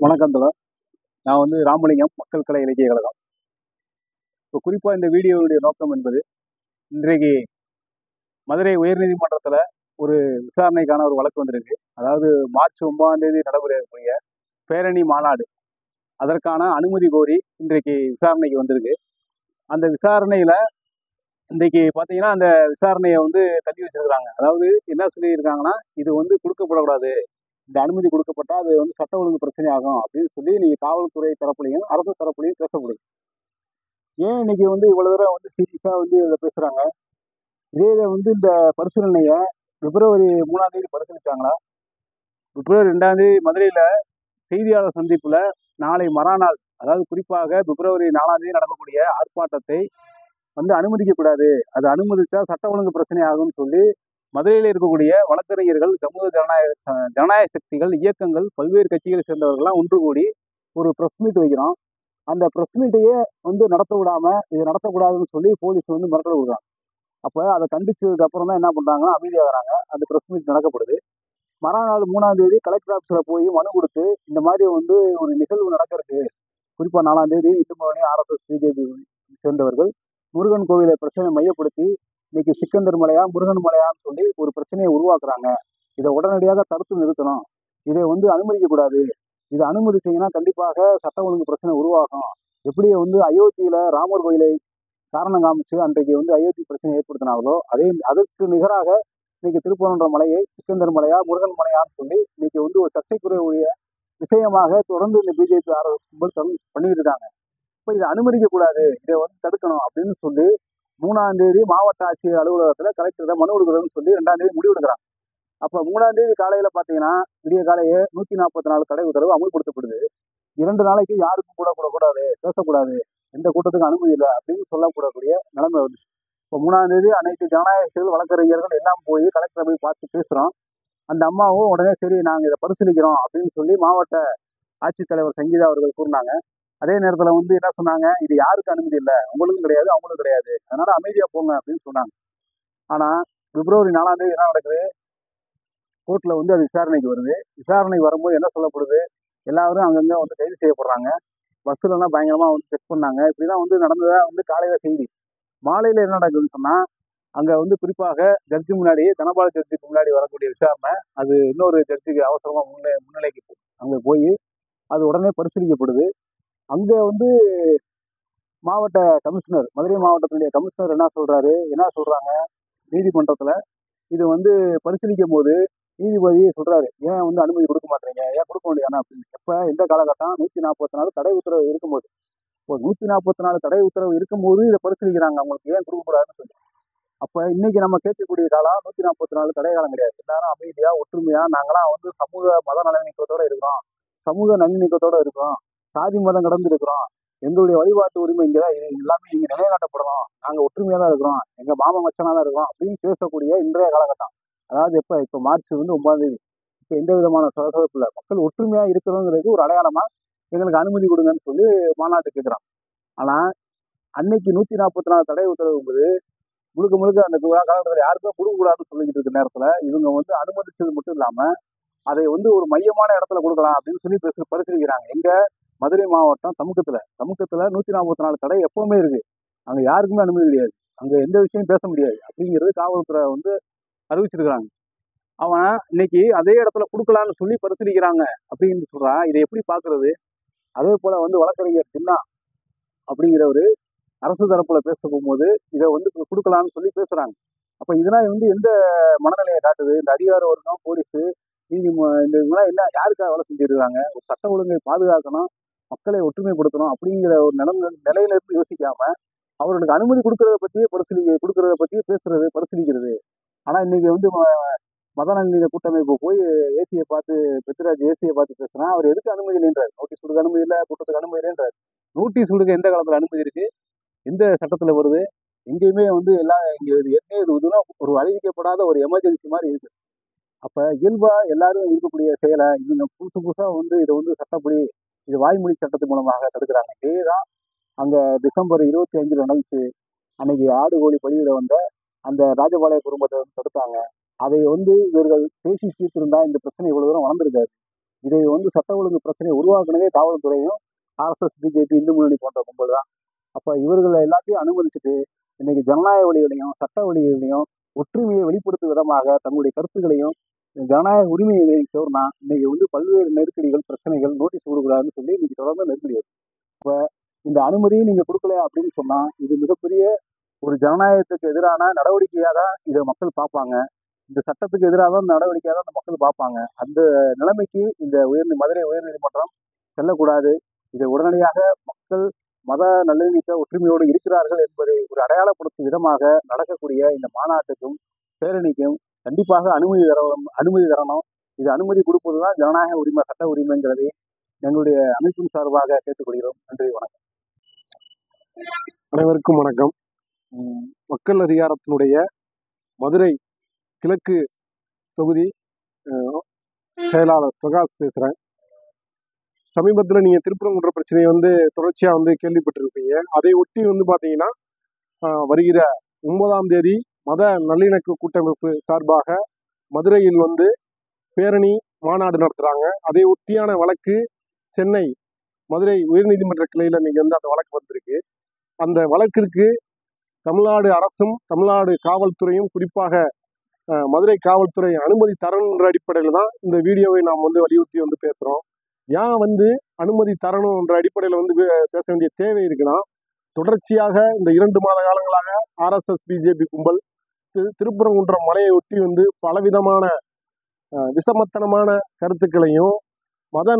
வணக்கம் தோழர். நான் ராமலிங்கம், மக்கள் கலை இலக்கிய கழகம். இப்போ குறிப்பாக இந்த வீடியோவுடைய நோக்கம் என்பது, இன்றைக்கு மதுரை உயர்நீதிமன்றத்தில் ஒரு விசாரணைக்கான ஒரு வழக்கு வந்திருக்கு. அதாவது மார்ச் 9ஆம் தேதி நடைபெறக்கூடிய பேரணி மாநாடு, அதற்கான அனுமதி கோரி இன்றைக்கு விசாரணைக்கு வந்திருக்கு. அந்த விசாரணையில் இன்றைக்கு பார்த்தீங்கன்னா, அந்த விசாரணையை தள்ளி வச்சிருக்கிறாங்க. அதாவது என்ன சொல்லியிருக்காங்கன்னா, இது கொடுக்கப்படக்கூடாது, இந்த அனுமதி கொடுக்கப்பட்டா அது சட்ட ஒழுங்கு பிரச்சனை ஆகும் அப்படின்னு சொல்லி இன்னைக்கு காவல்துறை தரப்புலையும் அரசு தரப்புலையும் பேசப்படுது. ஏன் இன்னைக்கு இவ்வளவு தூரம் சீரியஸா இதை பேசுறாங்க? இதே இதை இந்த பரிசீலனையை பிப்ரவரி 3ஆம் தேதி பரிசீலிச்சாங்களா? பிப்ரவரி 2ஆம் தேதி மதுரையில செய்தியாளர் சந்திப்புல நாளை மறுநாள், அதாவது குறிப்பாக பிப்ரவரி 4ஆம் தேதி நடக்கக்கூடிய ஆர்ப்பாட்டத்தை அனுமதிக்க கூடாது, அது அனுமதிச்சா சட்ட ஒழுங்கு பிரச்சனை ஆகும்னு சொல்லி மதுரையில் இருக்கக்கூடிய வழக்கறிஞர்கள், சமூக ஜனநாயக சக்திகள், இயக்கங்கள், பல்வேறு கட்சிகளை சேர்ந்தவர்கள்லாம் ஒன்று கூடி ஒரு ப்ரெஸ் மீட் வைக்கிறோம். அந்த ப்ரெஸ் மீட்டையே நடத்த விடாம இதை நடத்தக்கூடாதுன்னு சொல்லி போலீஸ் மிரட்டல் கொடுக்குறாங்க. அப்போ அதை கண்டிச்சதுக்கு அப்புறம் தான் என்ன பண்றாங்கன்னா அமைதியாகிறாங்க. அந்த ப்ரெஸ் மீட் நடக்கப்படுது. மறுநாள் 3ஆம் தேதி கலெக்டர் ஆஃபீஸில் போய் மனு கொடுத்து, இந்த மாதிரி ஒரு நிகழ்வு நடக்கிறதுக்கு, குறிப்பாக 4ஆம் தேதி இந்துமணி, ஆர்எஸ்எஸ், பிஜேபி சேர்ந்தவர்கள் முருகன் கோவிலை பிரச்சனை மையப்படுத்தி இன்னைக்கு சிக்கந்தர் மலையா முருகன் மலையான்னு சொல்லி ஒரு பிரச்சனையை உருவாக்குறாங்க. இதை உடனடியாக தடுத்து நிறுத்தணும், இதை அனுமதிக்க கூடாது, இதை அனுமதிச்சீங்கன்னா கண்டிப்பாக சட்ட ஒழுங்கு பிரச்சனை உருவாகும். எப்படியே அயோத்தியில ராமர் கோயிலை காரணம் காமிச்சு அன்றைக்கு அயோத்தி பிரச்சனை ஏற்படுத்தினாங்களோ அதற்கு நிகராக இன்னைக்கு திருப்பரங்குன்ற மலையை சிக்கந்தர் மலையா முருகன் மலையான்னு சொல்லி இன்னைக்கு ஒரு சர்ச்சைக்குரிய விஷயமாக தொடர்ந்து இந்த பிஜேபி ஆர்எஸ் பண்ணிட்டு இருக்காங்க. இப்போ இதை அனுமதிக்க கூடாது, இதை தடுக்கணும் அப்படின்னு சொல்லி 3ஆம் தேதி மாவட்ட ஆட்சியர் அலுவலகத்துல கலெக்டர் மனு கொடுக்குறதுன்னு சொல்லி 2ஆம் தேதி முடிவு எடுக்கிறாங்க. அப்ப 3ஆம் தேதி காலையில பாத்தீங்கன்னா விடிய காலையே 144 தடை உத்தரவு அமல்படுத்தப்படுது. 2 நாளைக்கு யாருக்கும் கூடாது, பேசக்கூடாது, எந்த கூட்டத்துக்கும் அனுமதி இல்லை அப்படின்னு சொல்லக்கூடக்கூடிய நிலைமை வந்துச்சு. இப்போ 3ஆம் தேதி அனைத்து ஜனநாயகர்கள், வழக்கறிஞர்கள் எல்லாம் போய் கலெக்டரை போய் பார்த்து பேசுறோம். அந்த அம்மாவும் உடனே சரி நாங்க இதை பரிசீலிக்கிறோம் அப்படின்னு சொல்லி மாவட்ட ஆட்சித்தலைவர் சங்கீதா அவர்கள் கூறினாங்க. அதே நேரத்துல என்ன சொன்னாங்க, இது யாருக்கு அனுமதி இல்லை, உங்களுக்கும் கிடையாது அவங்களுக்கும் கிடையாது, அதனால அமைதியா போங்க அப்படின்னு சொன்னாங்க. ஆனா பிப்ரவரி 4ஆம் தேதி என்ன நடக்குது, கோர்ட்ல அது விசாரணைக்கு வருது. விசாரணைக்கு வரும்போது என்ன சொல்லப்படுது, எல்லாரும் அங்கங்க கைது செய்யப்படுறாங்க. பஸ்ல எல்லாம் பயங்கரமா செக் பண்ணாங்க. இப்படிதான் நடந்ததா காலையில செய்தி. மாலையில என்ன நடக்குதுன்னு சொன்னா, அங்க குறிப்பாக ஜட்ஜி முன்னாடி, தனபால ஜட்ஜுக்கு முன்னாடி வரக்கூடிய விசாரணை அது இன்னொரு ஜட்ஜுக்கு அவசரமா முன்னிலைக்கு அங்க போய் அது உடனே பரிசீலிக்கப்படுது. அங்க மாவட்ட கமிஷனர், மதுரை மாவட்டத்தினுடைய கமிஷனர் என்ன சொல்றாங்க நீதிமன்றத்துல, இது பரிசீலிக்கும் போது நீதிபதி சொல்றாரு, ஏன் அனுமதி கொடுக்க மாட்டீங்க, ஏன் கொடுக்க வேண்டியதானே அப்படின்னு. எப்ப எந்த காலகட்டம் 144 தடை உத்தரவு இருக்கும்போது, இப்போ 144 தடை உத்தரவு இருக்கும்போது இதை பரிசீலிக்கிறாங்க, அவங்களுக்கு ஏன் கொடுக்கக்கூடாதுன்னு சொல்லி. அப்ப இன்னைக்கு நம்ம கேட்கக்கூடிய காலம் 144 தடை காலம் கிடையாது. எல்லாரும் அமைதியா ஒற்றுமையா நாங்களாம் சமூக மத நல்லிணக்கத்தோட இருக்கிறோம், சமூக நல்லிணக்கத்தோட இருக்கிறோம், சாதி மதம் கடந்து இருக்கிறோம், எங்களுடைய வழிபாட்டு உரிமை இங்கதான், இது எல்லாமே இங்க நிலைநாட்டப்படணும், நாங்க ஒற்றுமையா தான் இருக்கிறோம், எங்க மாம மச்சனா தான் இருக்கிறோம் அப்படின்னு பேசக்கூடிய இன்றைய காலகட்டம். அதாவது இப்ப மார்ச் 9ஆம் தேதி, இப்ப எந்த விதமான சலசலப்பு இல்லை, மக்கள் ஒற்றுமையா இருக்கிறோங்கிறதுக்கு ஒரு அடையாளமா எங்களுக்கு அனுமதி கொடுங்கன்னு சொல்லி மாநாட்டு கேட்கிறான். ஆனா அன்னைக்கு 144 தடை உத்தரவு என்பது முழுக்க முழுக்க அந்த காலகட்டத்தில் யாருக்கும் கொடுக்கக்கூடாதுன்னு சொல்லிக்கிட்டு இருக்க நேரத்துல இவங்க அனுமதிச்சது மட்டும் இல்லாம அதை ஒரு மையமான இடத்துல கொடுக்கலாம் அப்படின்னு சொல்லி பரிசீலிக்கிறாங்க. எங்க மதுரை மாவட்டம் தமுக்கத்துல 144 தடை எப்பவுமே இருக்கு, அங்க யாருக்குமே அனுமதி கிடையாது, அங்க எந்த விஷயம் பேச முடியாது அப்படிங்கிறது காவல்துறை அறிவிச்சிருக்கிறாங்க. அவன் இன்னைக்கு அதே இடத்துல கொடுக்கலாம்னு சொல்லி பரிசீலிக்கிறாங்க அப்படின்னு சொல்றான். இதை எப்படி பாக்குறது? அதே போல வழக்கறிஞர் சின்னா அப்படிங்கிறவரு அரசு தரப்புல பேச போகும்போது இதை கொடுக்கலாம்னு சொல்லி பேசுறாங்க. அப்ப இதெல்லாம் எந்த மனநிலையை காட்டுது? இந்த அதிகார வர்க்கம், போலீஸ், நீதி, இந்த இவங்கெல்லாம் என்ன யாருக்காக வேலை செஞ்சிருக்காங்க? ஒரு சட்ட ஒழுங்கை பாதுகாக்கணும், மக்களை ஒற்றுமைப்படுத்தணும் அப்படிங்கிற ஒரு நிலையில இருந்து யோசிக்காம அவர்களுக்கு அனுமதி கொடுக்கறத பத்தியே பேசுறது, பரிசீலிக்கிறது. ஆனா இன்னைக்கு மத நல்லிணக்க கூட்டமைப்பு போய் ஏசியை பார்த்து, பெத்ராஜ் ஏசியை பார்த்து பேசுனா அவர் எதுக்கு அனுமதி இல்லைன்றார், நோட்டீஸ் கொடுக்க அனுமதி இல்லை, கூட்டத்துக்கு அனுமதி இல்லைன்றார். நோட்டீஸ் கொடுக்க எந்த காலத்துல அனுமதி இருக்கு, எந்த சட்டத்துல வருது? எங்கேயுமே எல்லாம் இங்க ஏற்கனவே ஒரு அறிவிக்கப்படாத ஒரு எமர்ஜென்சி மாதிரி இருக்கு. அப்ப இயல்பா எல்லாரும் இருக்கக்கூடிய செயலை இவங்க புதுசா இதை சட்டப்படி, இது வாய்மொழி சட்டத்தின் மூலமாக தடுக்கிறாங்க. இதேதான் அங்க டிசம்பர் 25 நடந்துச்சு. அன்னைக்கு ஆடு கோழி பலியிட வந்த அந்த ராஜபாளைய குடும்பத்தை தடுத்தாங்க. அதை இவர்கள் பேசி தீர்த்திருந்தா இந்த பிரச்சனை இவ்வளவு தூரம் வளர்ந்துருக்காது. இதை வந்து சட்ட ஒழுங்கு பிரச்சனையை உருவாக்குனதே காவல்துறையும் ஆர்எஸ்எஸ், பிஜேபி, இந்து முன்னணி போன்ற கும்பல் தான். அப்போ இவர்களை எல்லாத்தையும் அனுமதிச்சுட்டு இன்னைக்கு ஜனநாயக வழிகளையும் சட்ட வழிகளையும் ஒற்றுமையை வெளிப்படுத்தும் விதமாக தங்களுடைய கருத்துக்களையும் ஜனநாயக உரிமையை கோரினா இன்னைக்கு வந்து பல்வேறு நெருக்கடிகள், பிரச்சனைகள், நோட்டீஸ் கொடுக்கூடாதுன்னு சொல்லி இன்னைக்கு தொடர்ந்து நெருக்கடி வருது. இப்போ இந்த அனுமதியை நீங்க கொடுக்கல அப்படின்னு சொன்னா இது மிகப்பெரிய ஒரு ஜனநாயகத்துக்கு எதிரான நடவடிக்கையாக தான் இதை மக்கள் பார்ப்பாங்க. இந்த சட்டத்துக்கு எதிராக தான் நடவடிக்கையாக தான் அந்த மக்கள் பார்ப்பாங்க. அந்த நிலைமைக்கு இந்த மதுரை உயர்நீதிமன்றம் செல்லக்கூடாது. இதை உடனடியாக மக்கள் மத நல்லிணக்க ஒற்றுமையோடு இருக்கிறார்கள் என்பதை ஒரு அடையாளப்படுத்தும் விதமாக நடக்கக்கூடிய இந்த மாநாட்டுக்கும் பேரணிக்கும் கண்டிப்பாக அனுமதி தரணும். இது அனுமதி கொடுப்பதுதான் ஜனநாயக உரிமை, சட்ட உரிமைங்கிறதை எங்களுடைய அமைப்பின் சார்பாக கேட்டுக்கொள்கிறோம். நன்றி, வணக்கம். அனைவருக்கும் வணக்கம். மக்கள் அதிகாரத்தினுடைய மதுரை கிழக்கு தொகுதி செயலாளர் பிரகாஷ் பேசுறேன். சமீபத்தில் நீங்க திருப்பரங்குன்ற பிரச்சனையை வந்து தொடர்ச்சியா வந்து கேள்விப்பட்டிருப்பீங்க. அதை ஒட்டி வந்து பாத்தீங்கன்னா வருகிற 9ஆம் தேதி மத நல்லிணக்க கூட்டமைப்பு சார்பாக மதுரையில் வந்து பேரணி மாநாடு நடத்துறாங்க. அதை ஒட்டியான வழக்கு சென்னை மதுரை உயர்நீதிமன்ற கிளையில இன்னைக்கு வந்து அந்த வழக்கு வந்திருக்கு. அந்த வழக்கிற்கு தமிழ்நாடு அரசும் தமிழ்நாடு காவல்துறையும் குறிப்பாக மதுரை காவல்துறை அனுமதி தரணுன்ற அடிப்படையில் தான் இந்த வீடியோவை நாம் வந்து வலியுறுத்தி வந்து பேசுறோம். ஏன் வந்து அனுமதி தரணுன்ற அடிப்படையில் வந்து பேச வேண்டிய தேவை இருக்குன்னா, தொடர்ச்சியாக இந்த 2 மாத காலங்களாக ஆர்எஸ்எஸ், பிஜேபி கும்பல் திருப்பரங்குன்றம் மலையை ஒட்டி வந்து பலவிதமான விசமத்தனமான கருத்துக்களையும் மத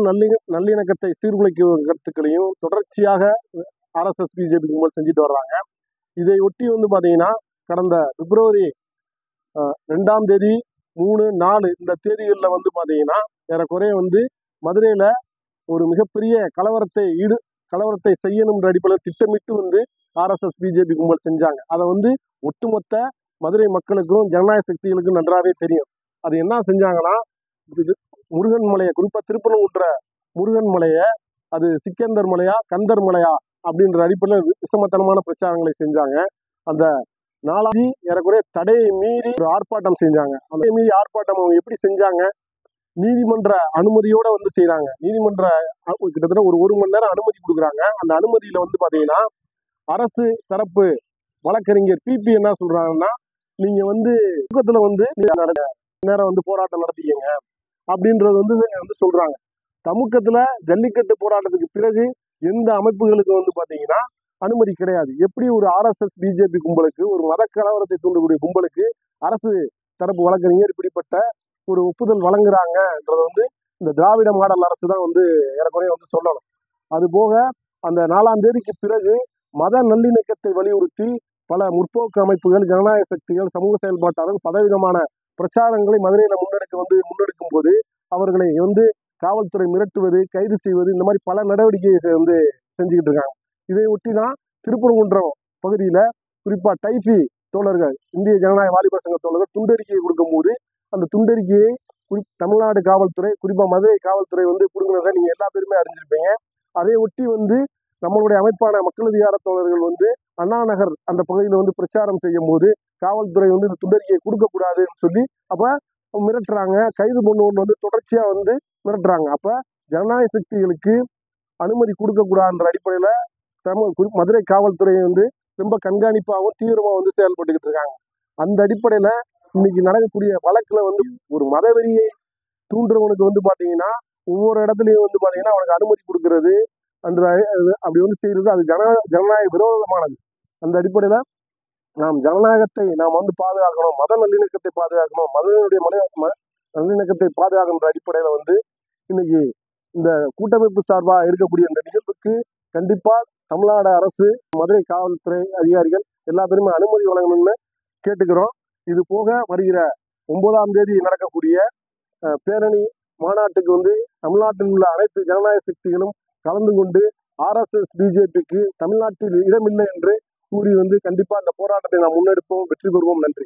நல்லிணக்கத்தை சீர்குலைக்கும் கருத்துக்களையும் தொடர்ச்சியாக ஆர்எஸ்எஸ், பிஜேபி கும்பல் செஞ்சுட்டு வர்றாங்க. இதை ஒட்டி வந்து பாத்தீங்கன்னா கடந்த பிப்ரவரி 2ஆம் தேதி 3, 4 இந்த தேதிகளில் வந்து பாத்தீங்கன்னா ஏறக்குறைய வந்து மதுரையில ஒரு மிகப்பெரிய கலவரத்தை செய்யணும்ன்ற அடிப்படையில் திட்டமிட்டு வந்து ஆர்எஸ்எஸ், பிஜேபி கும்பல் செஞ்சாங்க. அதை வந்து ஒட்டுமொத்த மதுரை மக்களுக்கும் ஜனநாயக சக்திகளுக்கும் நன்றாவே தெரியும். அது என்ன செஞ்சாங்கன்னா, முருகன் மலையை, குறிப்பா திருப்பரங்குன்ற முருகன் மலையை அது சிக்கந்தர் மலையா கந்தர் மலையா அப்படின்ற அடிப்படையில் விசமத்தனமான பிரச்சாரங்களை செஞ்சாங்க. அந்த 4ஆம் தேதி ஏறக்குறைய தடையை மீறி ஒரு ஆர்ப்பாட்டம் செஞ்சாங்க. அந்த மீறி ஆர்ப்பாட்டம் அவங்க எப்படி செஞ்சாங்க? நீதிமன்ற அனுமதியோட வந்து செய்யறாங்க. நீதிமன்ற கிட்டத்தட்ட ஒரு மணி நேரம் அனுமதி கொடுக்குறாங்க. அந்த அனுமதியில வந்து பாத்தீங்கன்னா அரசு தரப்பு வழக்கறிஞர் பிபி என்ன சொல்றாங்கன்னா, நீங்க வந்து தூக்கத்துல வந்து நேரம் வந்து போராட்டம் நடத்திக்கங்க அப்படின்றது வந்து சொல்றாங்க. தமுக்கத்துல ஜல்லிக்கட்டு போராட்டத்துக்கு பிறகு எந்த அமைப்புகளுக்கு வந்து பாத்தீங்கன்னா அனுமதி கிடையாது. எப்படி ஒரு ஆர்எஸ்எஸ், பிஜேபி கும்பலுக்கு, ஒரு மத கலவரத்தை தூண்டக்கூடிய கும்பலுக்கு அரசு தரப்பு வழக்கறிஞர் இப்படிப்பட்ட ஒரு ஒப்புதல் வழங்குறாங்கன்றது வந்து இந்த திராவிட மாடல் அரசு தான் வந்து ஏறக்குறைய வந்து சொல்லணும். அது போக அந்த 4ஆம் தேதிக்கு பிறகு மத நல்லிணக்கத்தை வலியுறுத்தி பல முற்போக்கு அமைப்புகள், ஜனநாயக சக்திகள், சமூக செயல்பாட்டாளர்கள் பலவிதமான பிரச்சாரங்களை மதுரையில முன்னெடுக்கும் போது அவர்களை வந்து காவல்துறை மிரட்டுவது, கைது செய்வது, இந்த மாதிரி பல நடவடிக்கையை வந்து செஞ்சுக்கிட்டு இருக்காங்க. இதை ஒட்டி தான் திருப்பரங்குன்றம் பகுதியில குறிப்பா டைஃபி தோழர்கள், இந்திய ஜனநாயக வாலிபர் சங்க தோழர்கள் துண்டறிக்கையை கொடுக்கும் போது அந்த துண்டறிக்கையை தமிழ்நாடு காவல்துறை, குறிப்பா மதுரை காவல்துறை வந்து கொடுங்கிறத நீங்க எல்லா பேருமே அறிஞ்சிருப்பீங்க. அதை ஒட்டி வந்து நம்மளுடைய அமைப்பான மக்கள் அதிகார தோழர்கள் வந்து அண்ணா நகர் அந்த பகுதியில் வந்து பிரச்சாரம் செய்யும் போது காவல்துறை வந்து இந்த துண்டறிக்கையை கொடுக்க கூடாதுன்னு சொல்லி அப்ப மிரட்டுறாங்க, கைது பண்ணுவோன்னு வந்து தொடர்ச்சியா வந்து மிரட்டுறாங்க. அப்ப ஜனநாயக சக்திகளுக்கு அனுமதி கொடுக்க கூடாதுன்ற அடிப்படையில மதுரை காவல்துறை வந்து ரொம்ப கண்காணிப்பாகவும் தீவிரமாக வந்து செயல்பட்டுக்கிட்டு இருக்காங்க. அந்த அடிப்படையில இன்னைக்கு நடக்கக்கூடிய வழக்குல வந்து ஒரு மதவெறியை தூண்டுறவனுக்கு வந்து பாத்தீங்கன்னா ஒவ்வொரு இடத்துலயும் வந்து பாத்தீங்கன்னா அவனுக்கு அனுமதி கொடுக்கறது அப்படி வந்து செய்யறது அது ஜனநாயக விரோதமானது. அந்த அடிப்படையில நாம் ஜனநாயகத்தை நாம் வந்து பாதுகாக்கணும், மத நல்லிணக்கத்தை பாதுகாக்கணும், மதனுடைய நல்லிணக்கத்தை பாதுகாக்கின்ற அடிப்படையில வந்து இன்னைக்கு இந்த கூட்டமைப்பு சார்பா எடுக்கக்கூடிய இந்த நிகழ்வுக்கு கண்டிப்பா தமிழ்நாடு அரசு, மதுரை காவல்துறை அதிகாரிகள் எல்லா பேருமே அனுமதி வழங்கணும்னு கேட்டுக்கிறோம். இது போக வருகிற 9ஆம் தேதி நடக்கக்கூடிய பேரணி மாநாட்டுக்கு வந்து தமிழ்நாட்டில் உள்ள அனைத்து ஜனநாயக சக்திகளும் கலந்து கொண்டு ஆர்எஸ்எஸ், பிஜேபிக்கு தமிழ்நாட்டில் இடமில்லை என்று கூறி வந்து கண்டிப்பா அந்த போராட்டத்தை நாம் முன்னெடுப்போம், வெற்றி பெறுவோம். நன்றி.